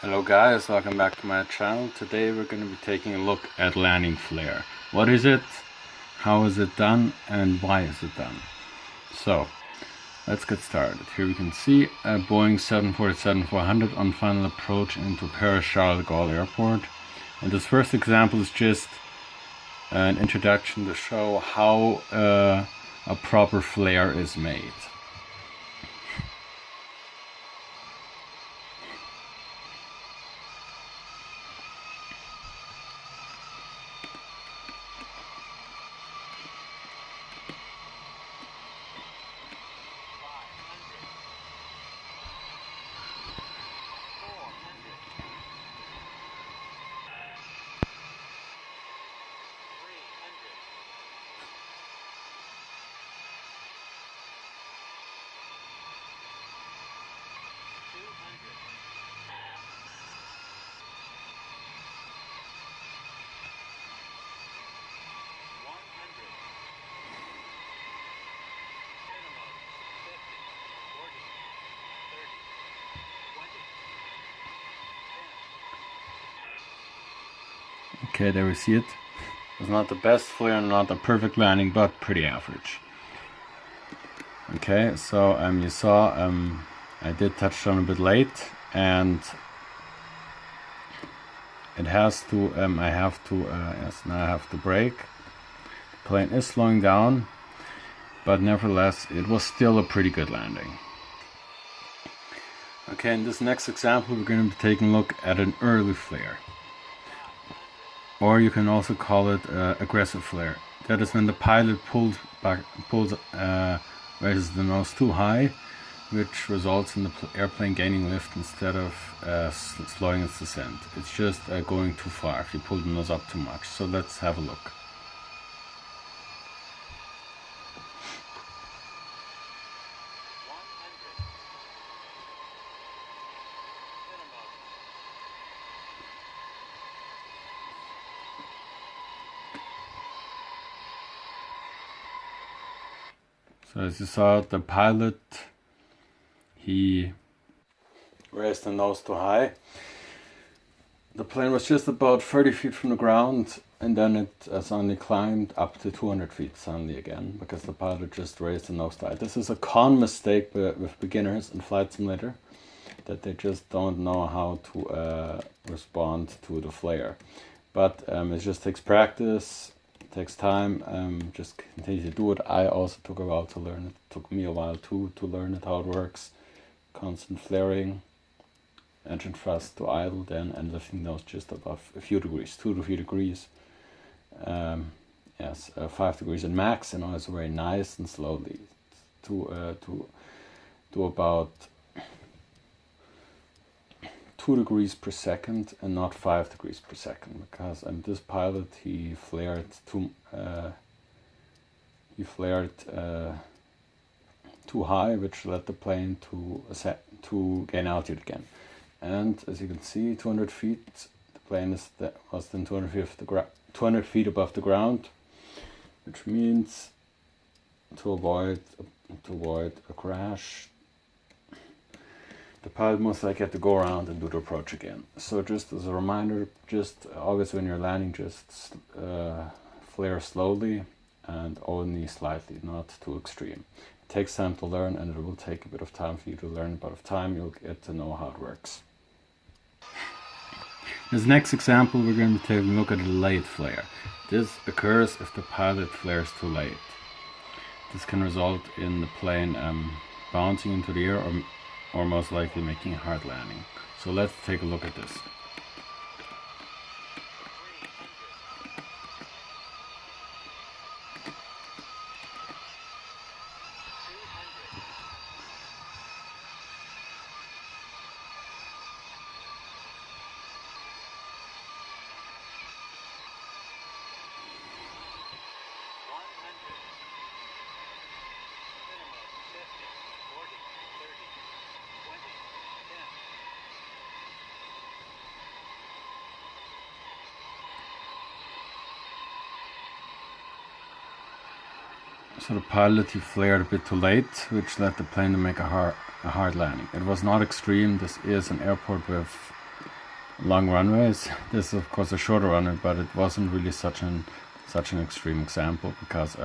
Hello guys, welcome back to my channel. Today we're going to be taking a look at landing flare. What is it, how is it done, and why is it done? So let's get started. Here we can see a Boeing 747-400 on final approach into Paris-Charles de Gaulle Airport. And this first example is just an introduction to show how a proper flare is made. Okay, there we see it. It's not the best flare, not a perfect landing, but pretty average. Okay, so you saw I did touch down a bit late, and it has to yes, now I have to brake. The plane is slowing down, but nevertheless it was still a pretty good landing. Okay, in this next example we're going to be taking a look at an early flare. Or you can also call it aggressive flare. That is when the pilot raises the nose too high, which results in the airplane gaining lift instead of slowing its descent. It's just going too far if you pull the nose up too much. So let's have a look. So as you saw, the pilot, he raised the nose too high. The plane was just about 30 feet from the ground, and then it suddenly climbed up to 200 feet suddenly again, because the pilot just raised the nose too high. This is a common mistake with beginners in Flight Simulator, that they just don't know how to respond to the flare. But it just takes practice. Takes time, just continue to do it. I also took a while to learn it. It took me a while too to learn it, how it works. Constant flaring, engine thrust to idle then, and lifting those just above a few degrees, 2 to 3 degrees. 5 degrees in max, and also very nice and slowly to about 2 degrees per second and not 5 degrees per second, because this pilot, he flared too high, which led the plane to gain altitude again. And as you can see, 200 feet, the plane was then 200 feet above the ground, which means to avoid a crash, the pilot most likely had to go around and do the approach again. So just as a reminder, just always when you're landing, just flare slowly and only slightly, not too extreme. It takes time to learn, and it will take a bit of time for you to learn, but with time you'll get to know how it works. This next example, we're going to take a look at a late flare. This occurs if the pilot flares too late. This can result in the plane bouncing into the air, or most likely making a hard landing. So let's take a look at this. So the pilot, he flared a bit too late, which led the plane to make a hard landing. It was not extreme. This is an airport with long runways. This is of course a shorter runway, but it wasn't really such an extreme example, because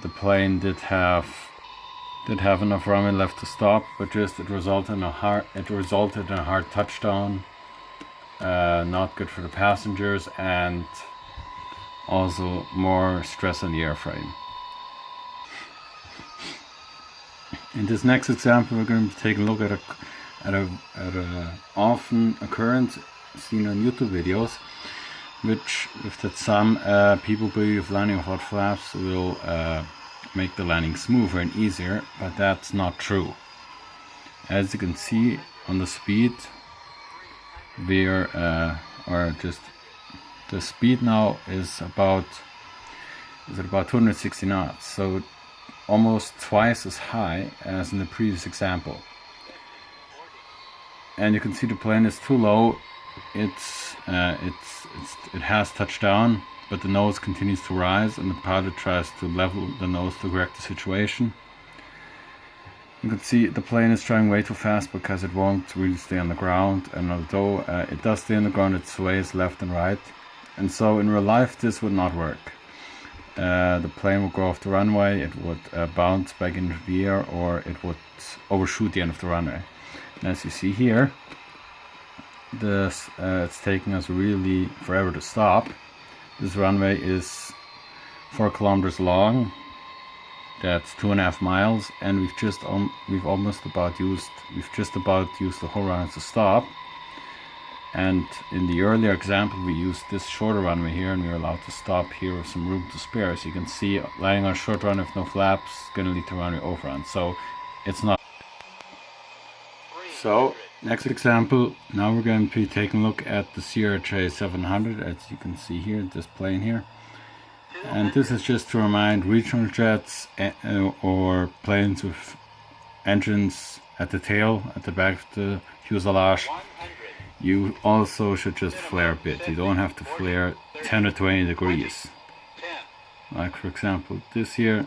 the plane did have enough runway left to stop, but just it resulted in a hard touchdown. Not good for the passengers, and also more stress on the airframe. In this next example, we're going to take a look at a often occurrence seen on YouTube videos, which, with that some people believe landing without flaps will make the landing smoother and easier, but that's not true. As you can see on the speed, the speed now is about 260 knots, so almost twice as high as in the previous example. And you can see the plane is too low. It has touched down, but the nose continues to rise, and the pilot tries to level the nose to correct the situation. You can see the plane is trying way too fast because it won't really stay on the ground, and although it does stay on the ground, it sways left and right, and so in real life this would not work. The plane would go off the runway, it would bounce back into the air, or it would overshoot the end of the runway. And as you see here, it's taking us really forever to stop. This runway is 4 kilometers long. That's 2.5 miles, and we've just about used the whole runway to stop. And in the earlier example, we used this shorter runway here, and we were allowed to stop here with some room to spare. As you can see, landing on a short runway with no flaps is going to lead to runway overrun. So it's not. So next example, now we're going to be taking a look at the CRJ 700, as you can see here, this plane here. And this is just to remind regional jets or planes with engines at the tail, at the back of the fuselage, you also should just flare a bit. You don't have to flare 10 or 20 degrees. Like for example, this here,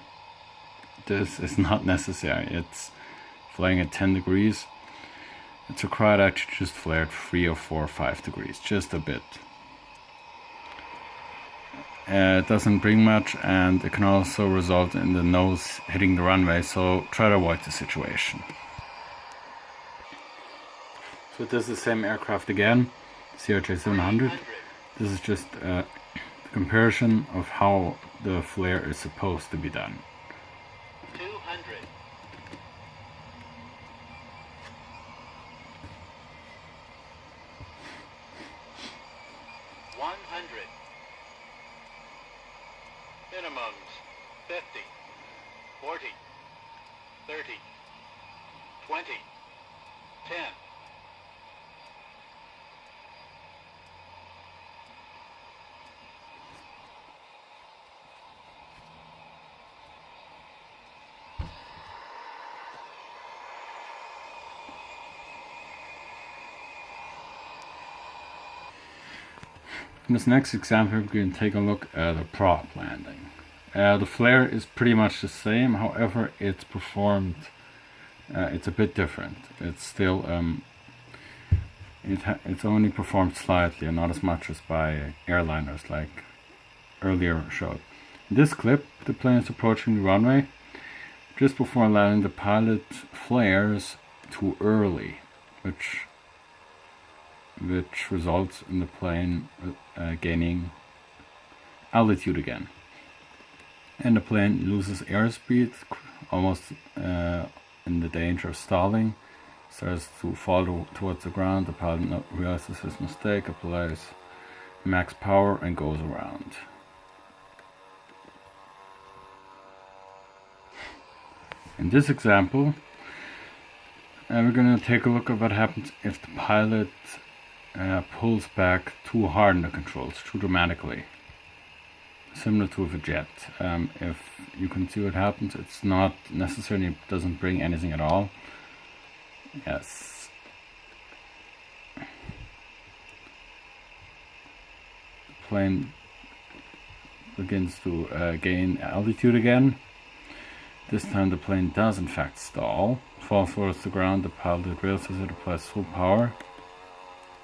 this is not necessary. It's flying at 10 degrees. It's required actually just flare at 3 or 4 or 5 degrees, just a bit. It doesn't bring much, and it can also result in the nose hitting the runway, so try to avoid the situation. So this is the same aircraft again, CRJ 700. This is just a comparison of how the flare is supposed to be done. 200. 100. Minimums 50, 40, 30, 20, 10. In this next example, we're going to take a look at a prop landing. The flare is pretty much the same, however it's performed, it's a bit different. It's still, it's only performed slightly and not as much as by airliners like earlier showed. In this clip, the plane is approaching the runway. Just before landing, the pilot flares too early, which results in the plane gaining altitude again. And the plane loses airspeed, almost in the danger of stalling, starts to fall towards the ground. The pilot realizes his mistake, applies max power, and goes around. In this example, we're going to take a look at what happens if the pilot pulls back too hard in the controls, too dramatically. Similar to with a jet. If you can see what happens, it's not necessarily, doesn't bring anything at all. Yes. The plane begins to gain altitude again. This time the plane does in fact stall falls towards the ground, the pilot realizes it, applies full power,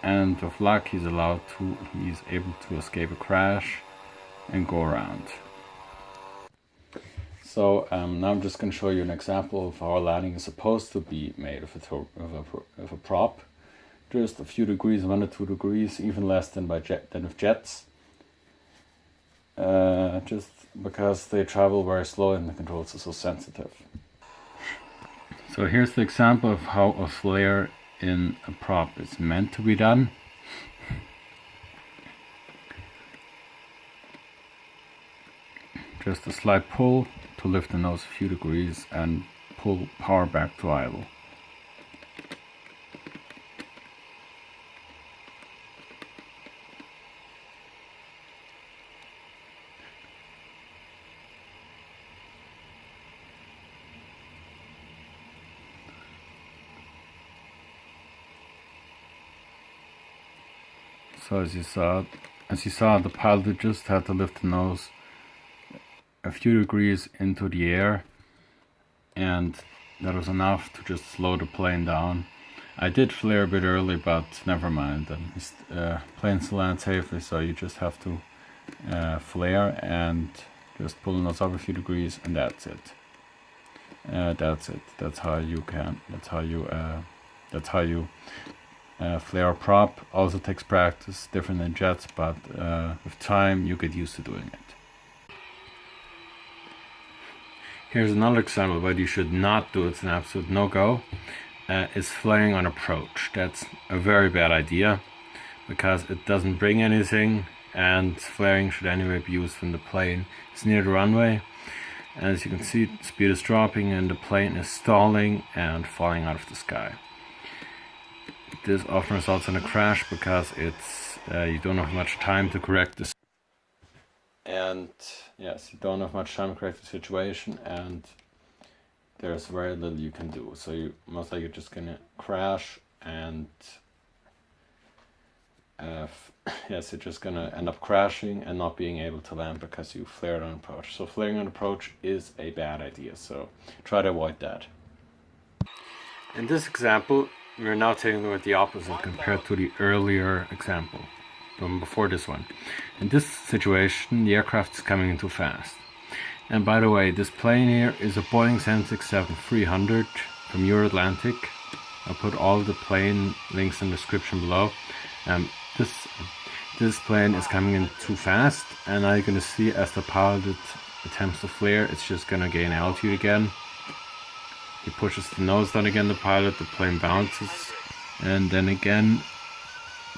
and with luck he's able to escape a crash and go around. So now I'm just going to show you an example of how a landing is supposed to be made of a prop. Just a few degrees, 1 to 2 degrees, even less than with jets. Just because they travel very slow and the controls are so sensitive. So here's the example of how a flare in a prop is meant to be done. Just a slight pull to lift the nose a few degrees and pull power back to idle. So as you saw, the pilot just had to lift the nose a few degrees into the air, and that was enough to just slow the plane down. I did flare a bit early, but never mind. Plane still lands safely, so you just have to flare and just pull the nose up a few degrees, and that's it. That's how you flare a prop. Also takes practice, different than jets, but with time you get used to doing it. Here's another example what you should not do. It's an absolute no-go. Is flaring on approach. That's a very bad idea because it doesn't bring anything, and flaring should anyway be used when the plane is near the runway. As you can see, speed is dropping and the plane is stalling and falling out of the sky. This often results in a crash because it's you don't have much time to correct this. And yes, you don't have much time to correct the situation, and there's very little you can do. So you most likely just gonna crash, and yes, you're just gonna end up crashing and not being able to land because you flared on approach. So flaring on approach is a bad idea. So try to avoid that. In this example, we're now taking a look at the opposite compared to the earlier example from before this one. In this situation, the aircraft is coming in too fast. And by the way, this plane here is a Boeing 767-300 from Euro-Atlantic. I'll put all the plane links in the description below. This plane is coming in too fast, and now you're going to see as the pilot attempts to flare, it's just going to gain altitude again. He pushes the nose down again, the pilot, the plane bounces, and then again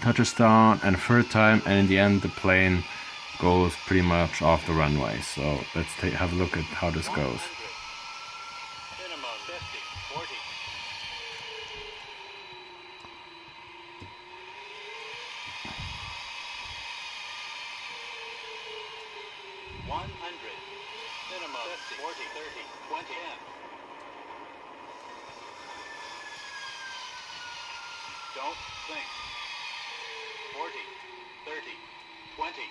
touches down, and a third time, and in the end the plane goes pretty much off the runway. So let's have a look at how this goes. Minimum 50, 40. 100. Minimum 50, 40, 30, 20, 10. Don't think. 40, 30, 20, 10.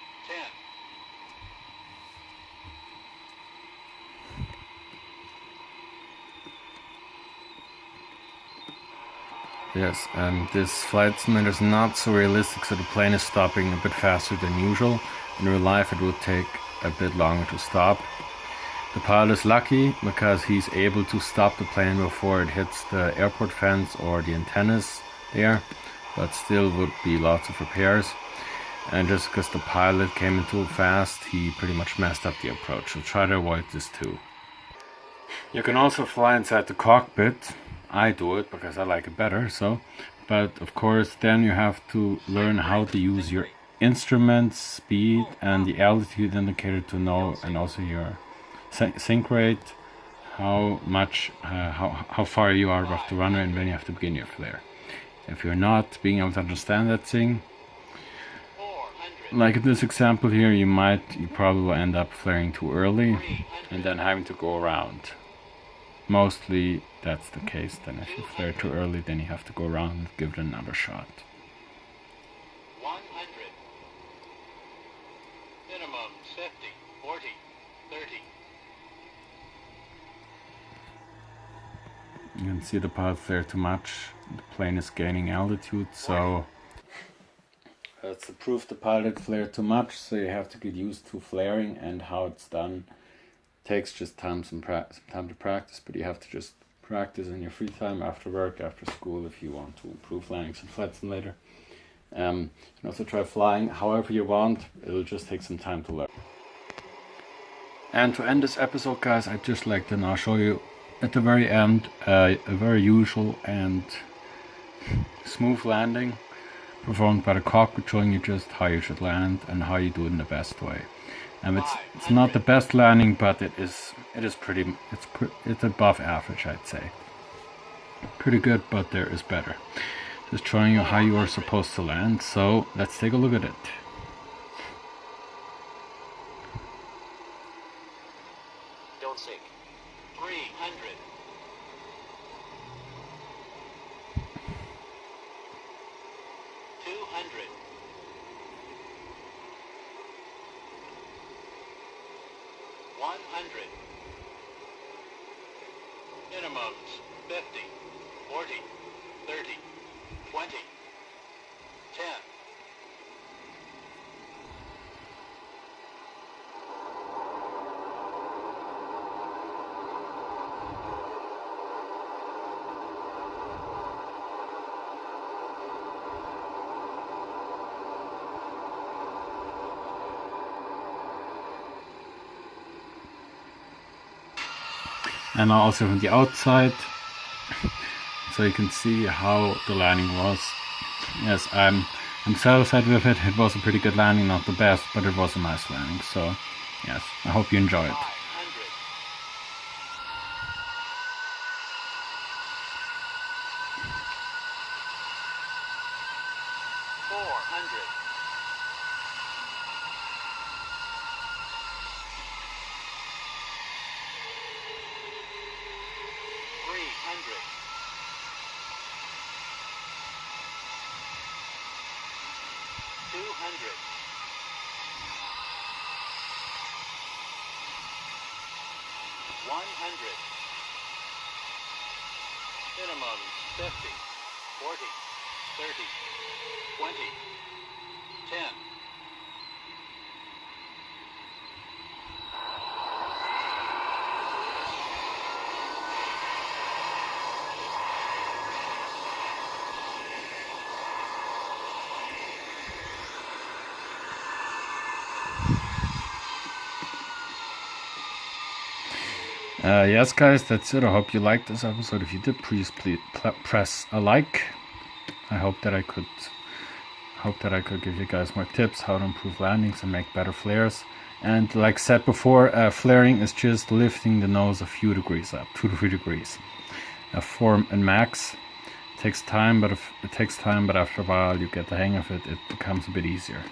Yes, and this flight simulator is not so realistic, so the plane is stopping a bit faster than usual. In real life it would take a bit longer to stop. The pilot is lucky because he's able to stop the plane before it hits the airport fence or the antennas there, but still would be lots of repairs. And just because the pilot came in too fast, he pretty much messed up the approach, so try to avoid this too. You can also fly inside the cockpit. I do it because I like it better, but of course then you have to learn how to use your instruments, speed, and the altitude indicator to know, and also your sync rate, how far you are above the runway and when you have to begin your flare. If you're not being able to understand that thing, like in this example here, you probably will end up flaring too early and then having to go around. Mostly that's the case. Then if you flare too early, then you have to go around and give it another shot. 100. Minimum 50, 40, 30. You can see the pilot flare too much. The plane is gaining altitude, so that's the proof the pilot flared too much. So you have to get used to flaring and how it's done. Takes just some time to practice, but you have to just practice in your free time, after work, after school, if you want to improve landings and flights later. You can also try flying however you want. It'll just take some time to learn. And to end this episode, guys, I'd just like to now show you at the very end a very usual and smooth landing performed by the cockpit, showing you just how you should land and how you do it in the best way. It's not the best landing, but it's above average, I'd say. Pretty good, but there is better. Just showing you how you are supposed to land. So let's take a look at it. Don't sink. 300. 200. 100. Minimums 50, 40, 30, 20, 10. And also from the outside, so you can see how the landing was. Yes, I'm satisfied with it. It was a pretty good landing, not the best, but it was a nice landing. So yes, I hope you enjoy it. 100. Minimums 50, 40, 30, 20, 10. Yes, guys, that's it. I hope you liked this episode. If you did, please press a like. I hope that I could give you guys more tips how to improve landings and make better flares. And like said before, flaring is just lifting the nose a few degrees up, 2 to 3 degrees. 4 and max. It takes time, but after a while you get the hang of it. It becomes a bit easier.